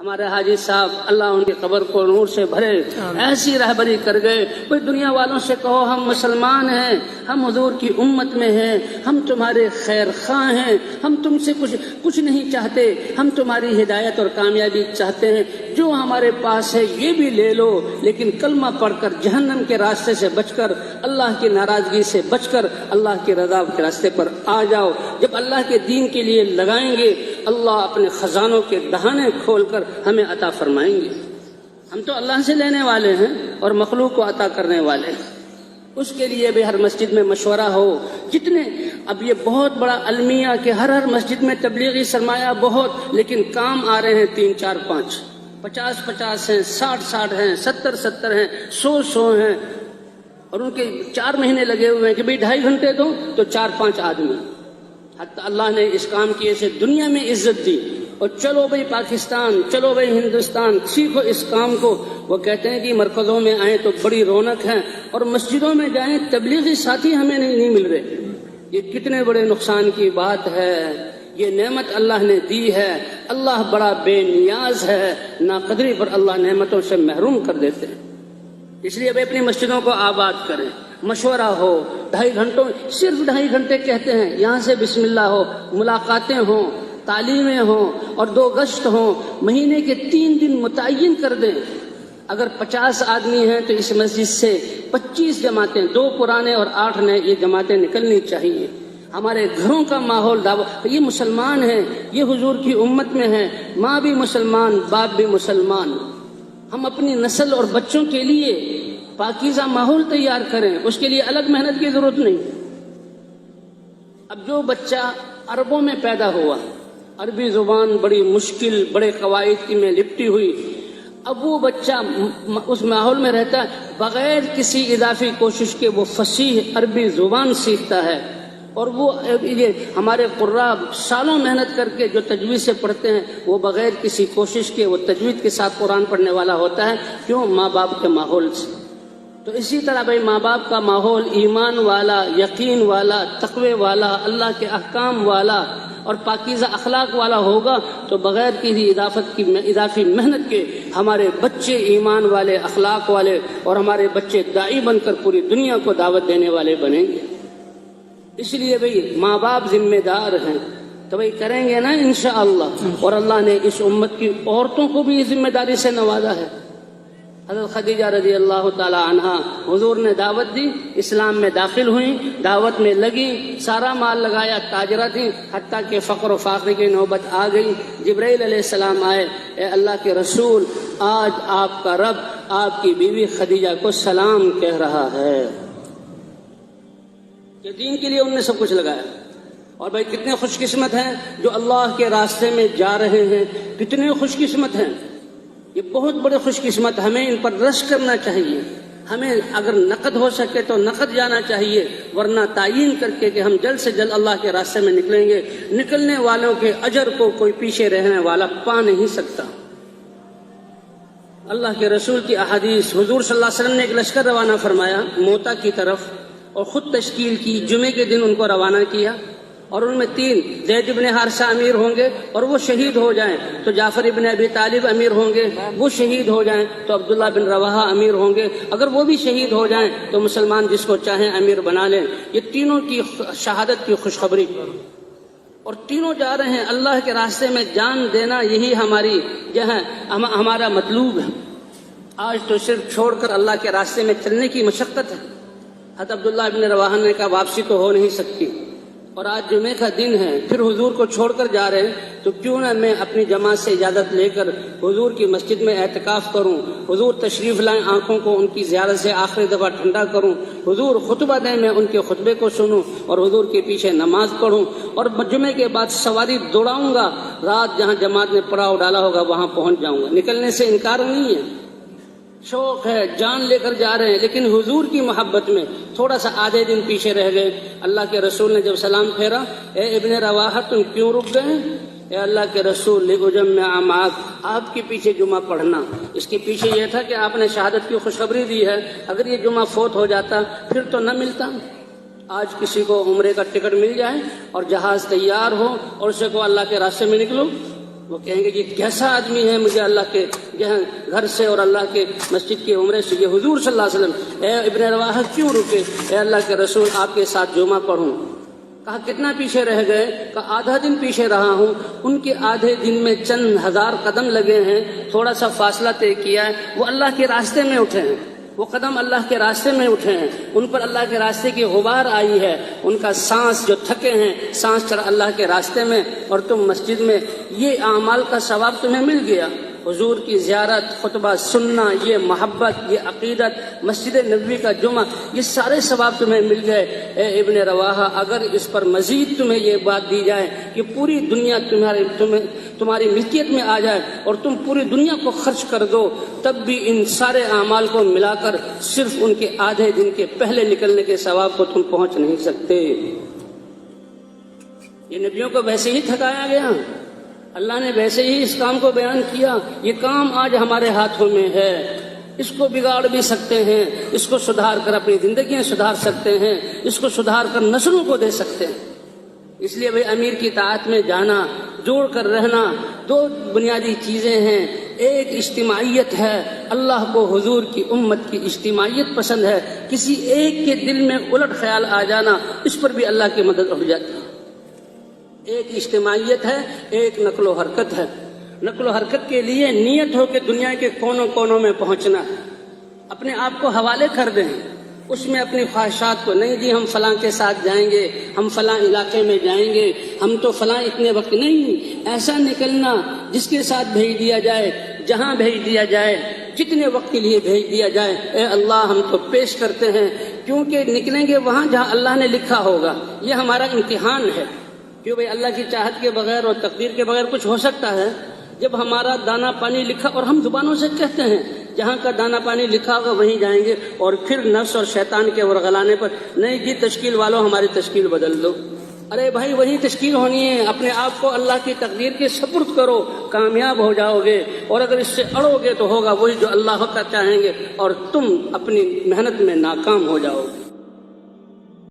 ہمارے حاجی صاحب اللہ ان کی قبر کو نور سے بھرے، ایسی رہبری کر گئے۔ کوئی دنیا والوں سے کہو ہم مسلمان ہیں، ہم حضور کی امت میں ہیں، ہم تمہارے خیر خواہ ہیں، ہم تم سے کچھ نہیں چاہتے، ہم تمہاری ہدایت اور کامیابی چاہتے ہیں، جو ہمارے پاس ہے یہ بھی لے لو، لیکن کلمہ پڑھ کر جہنم کے راستے سے بچ کر، اللہ کی ناراضگی سے بچ کر اللہ کی رضا کے راستے پر آ جاؤ۔ جب اللہ کے دین کے لیے لگائیں گے، اللہ اپنے خزانوں کے دہانے کھول کر ہمیں عطا فرمائیں گے۔ ہم تو اللہ سے لینے والے ہیں اور مخلوق کو عطا کرنے والے ہیں۔ اس کے لیے بھی ہر مسجد میں مشورہ ہو۔ جتنے اب یہ بہت بڑا المیہ کہ ہر مسجد میں تبلیغی سرمایہ بہت، لیکن کام آ رہے ہیں 3 4 5، 50 ہیں، 60 ہیں، 70 ہیں، 100 ہیں، اور ان کے 4 مہینے لگے ہوئے ہیں کہ بھئی 2.5 گھنٹے دو تو 4 5 آدمی۔ حتی اللہ نے اس کام کی سے دنیا میں عزت دی، اور چلو بھئی پاکستان، چلو بھئی ہندوستان، سیکھو اس کام کو۔ وہ کہتے ہیں کہ مرکزوں میں آئیں تو بڑی رونق ہے، اور مسجدوں میں جائیں تبلیغی ساتھی ہمیں نہیں مل رہے۔ یہ کتنے بڑے نقصان کی بات ہے۔ یہ نعمت اللہ نے دی ہے، اللہ بڑا بے نیاز ہے، ناقدری پر اللہ نعمتوں سے محروم کر دیتے ہیں۔ اس لیے اب اپنی مسجدوں کو آباد کریں، مشورہ ہو۔ 2.5 گھنٹوں، صرف 2.5 گھنٹے کہتے ہیں، یہاں سے بسم اللہ ہو، ملاقاتیں ہوں، تعلیمیں ہوں، اور 2 گشت ہوں۔ مہینے کے 3 دن متعین کر دیں۔ اگر 50 آدمی ہیں تو اس مسجد سے 25 جماعتیں، 2 پرانے اور 8 نئے، یہ جماعتیں نکلنی چاہیے۔ ہمارے گھروں کا ماحول دعوت، یہ مسلمان ہیں، یہ حضور کی امت میں ہیں، ماں بھی مسلمان، باپ بھی مسلمان۔ ہم اپنی نسل اور بچوں کے لیے پاکیزہ ماحول تیار کریں، اس کے لیے الگ محنت کی ضرورت نہیں۔ اب جو بچہ عربوں میں پیدا ہوا، عربی زبان بڑی مشکل، بڑے قواعد کی میں لپٹی ہوئی، اب وہ بچہ اس ماحول میں رہتا ہے، بغیر کسی اضافی کوشش کے وہ فصیح عربی زبان سیکھتا ہے۔ اور وہ یہ ہمارے قراء سالوں محنت کر کے جو تجوید سے پڑھتے ہیں، وہ بغیر کسی کوشش کے وہ تجوید کے ساتھ قرآن پڑھنے والا ہوتا ہے۔ کیوں؟ ماں باپ کے ماحول سے۔ تو اسی طرح بھائی ماں باپ کا ماحول ایمان والا، یقین والا، تقوی والا، اللہ کے احکام والا اور پاکیزہ اخلاق والا ہوگا تو بغیر کسی اضافی محنت کے ہمارے بچے ایمان والے، اخلاق والے، اور ہمارے بچے داعی بن کر پوری دنیا کو دعوت دینے والے بنیں گے۔ اس لیے بھئی ماں باپ ذمہ دار ہیں، تو بھئی کریں گے نا انشاءاللہ۔ اور اللہ نے اس امت کی عورتوں کو بھی اس ذمہ داری سے نوازا ہے۔ حضرت خدیجہ رضی اللہ تعالی عنہا، حضور نے دعوت دی، اسلام میں داخل ہوئیں، دعوت میں لگی، سارا مال لگایا، تاجرہ تھیں، حتیٰ کہ فقر و فاقے کی نوبت آ گئی۔ جبرائیل علیہ السلام آئے، اے اللہ کے رسول، آج آپ کا رب آپ کی بیوی خدیجہ کو سلام کہہ رہا ہے کہ دین کے لیے انہوں نے سب کچھ لگایا۔ اور بھائی کتنے خوش قسمت ہیں جو اللہ کے راستے میں جا رہے ہیں، کتنے خوش قسمت ہیں۔ یہ بہت بڑے خوش قسمت، ہمیں ان پر رش کرنا چاہیے۔ ہمیں اگر نقد ہو سکے تو نقد جانا چاہیے، ورنہ تعین کر کے کہ ہم جلد سے جلد اللہ کے راستے میں نکلیں گے۔ نکلنے والوں کے اجر کو کوئی پیچھے رہنے والا پا نہیں سکتا۔ اللہ کے رسول کی احادیث، حضور صلی اللہ علیہ وسلم نے ایک لشکر روانہ فرمایا موتا کی طرف، اور خود تشکیل کی، جمعے کے دن ان کو روانہ کیا، اور ان میں 3 زید بن حارثہ امیر ہوں گے اور وہ شہید ہو جائیں تو جعفر ابن ابی طالب امیر ہوں گے، وہ شہید ہو جائیں تو عبداللہ بن رواحہ امیر ہوں گے، اگر وہ بھی شہید ہو جائیں تو مسلمان جس کو چاہیں امیر بنا لیں۔ یہ تینوں کی شہادت کی خوشخبری، اور تینوں جا رہے ہیں اللہ کے راستے میں جان دینا، یہی ہماری ہمارا مطلوب ہے۔ آج تو صرف چھوڑ کر اللہ کے راستے میں چلنے کی مشقت ہے۔ حضرت عبداللہ ابن رواحہ نے کہا واپسی تو ہو نہیں سکتی، اور آج جمعے کا دن ہے، پھر حضور کو چھوڑ کر جا رہے ہیں، تو کیوں نہ میں اپنی جماعت سے اجازت لے کر حضور کی مسجد میں اعتکاف کروں، حضور تشریف لائیں، آنکھوں کو ان کی زیارت سے آخری دفعہ ٹھنڈا کروں، حضور خطبہ دیں، میں ان کے خطبے کو سنوں اور حضور کے پیچھے نماز پڑھوں، اور جمعے کے بعد سواری دوڑاؤں گا، رات جہاں جماعت نے پڑاؤ ڈالا ہوگا وہاں پہنچ جاؤں گا۔ نکلنے سے انکار نہیں ہے، شوق ہے، جان لے کر جا رہے ہیں، لیکن حضور کی محبت میں تھوڑا سا آدھے دن پیچھے رہ گئے۔ اللہ کے رسول نے جب سلام پھیرا، اے ابن رواحہ تم کیوں رک گئے؟ اے اللہ کے رسول، لأجمع معک، آپ کے پیچھے جمعہ پڑھنا۔ اس کے پیچھے یہ تھا کہ آپ نے شہادت کی خوشخبری دی ہے، اگر یہ جمعہ فوت ہو جاتا پھر تو نہ ملتا۔ آج کسی کو عمرے کا ٹکٹ مل جائے اور جہاز تیار ہو اور اسے کو اللہ کے راستے میں نکلو، وہ کہیں گے یہ کیسا آدمی ہے، مجھے اللہ کے گھر سے اور اللہ کے مسجد کے عمرے سے یہ حضور صلی اللہ علیہ وسلم، اے ابن رواحہ کیوں رکے؟ اے اللہ کے رسول آپ کے ساتھ جمعہ پڑھوں۔ کہا کتنا پیچھے رہ گئے؟ کہا آدھا دن پیچھے رہا ہوں۔ ان کے آدھے دن میں چند ہزار قدم لگے ہیں، تھوڑا سا فاصلہ طے کیا ہے، وہ اللہ کے راستے میں اٹھے ہیں، وہ قدم اللہ کے راستے میں اٹھے ہیں، ان پر اللہ کے راستے کی غبار آئی ہے، ان کا سانس جو تھکے ہیں، سانس چڑھا اللہ کے راستے میں، اور تم مسجد میں، یہ اعمال کا ثواب تمہیں مل گیا۔ حضور کی زیارت، خطبہ سننا، یہ محبت، یہ عقیدت، مسجد نبوی کا جمعہ، یہ سارے ثواب تمہیں مل گئے۔ اے ابن رواحہ اگر اس پر مزید تمہیں یہ بات دی جائے کہ پوری دنیا تمہاری ملکیت میں آ جائے اور تم پوری دنیا کو خرچ کر دو، تب بھی ان سارے اعمال کو ملا کر صرف ان کے آدھے دن کے پہلے نکلنے کے ثواب کو تم پہنچ نہیں سکتے۔ یہ نبیوں کو ویسے ہی تھکایا گیا، اللہ نے ویسے ہی اس کام کو بیان کیا۔ یہ کام آج ہمارے ہاتھوں میں ہے، اس کو بگاڑ بھی سکتے ہیں، اس کو سدھار کر اپنی زندگیاں سدھار سکتے ہیں، اس کو سدھار کر نسلوں کو دے سکتے ہیں۔ اس لیے بھائی امیر کی طاعت میں جانا، جوڑ کر رہنا، دو بنیادی چیزیں ہیں۔ ایک اجتماعیت ہے، اللہ کو حضور کی امت کی اجتماعیت پسند ہے، کسی ایک کے دل میں الٹ خیال آ جانا، اس پر بھی اللہ کی مدد اٹھ جاتی ہے۔ ایک اجتماعیت ہے، ایک نقل و حرکت ہے۔ نقل و حرکت کے لیے نیت ہو کہ دنیا کے کونوں کونوں میں پہنچنا، اپنے آپ کو حوالے کر دیں، اس میں اپنی خواہشات کو، نہیں جی ہم فلاں کے ساتھ جائیں گے، ہم فلاں علاقے میں جائیں گے، ہم تو فلاں اتنے وقت نہیں، ایسا نکلنا جس کے ساتھ بھیج دیا جائے، جہاں بھیج دیا جائے، جتنے وقت کے لیے بھیج دیا جائے، اے اللہ ہم تو پیش کرتے ہیں، کیونکہ نکلیں گے وہاں جہاں اللہ نے لکھا ہوگا۔ یہ ہمارا امتحان ہے، کیوں بھائی اللہ کی چاہت کے بغیر اور تقدیر کے بغیر کچھ ہو سکتا ہے؟ جب ہمارا دانا پانی لکھا، اور ہم زبانوں سے کہتے ہیں جہاں کا دانا پانی لکھا ہوگا وہیں جائیں گے، اور پھر نفس اور شیطان کے ورغلانے پر نہیں جی تشکیل والوں ہماری تشکیل بدل دو۔ ارے بھائی وہی تشکیل ہونی ہے، اپنے آپ کو اللہ کی تقدیر کے سپرد کرو، کامیاب ہو جاؤ گے، اور اگر اس سے اڑو گے تو ہوگا وہی جو اللہ کا چاہیں گے، اور تم اپنی محنت میں ناکام ہو جاؤ گے۔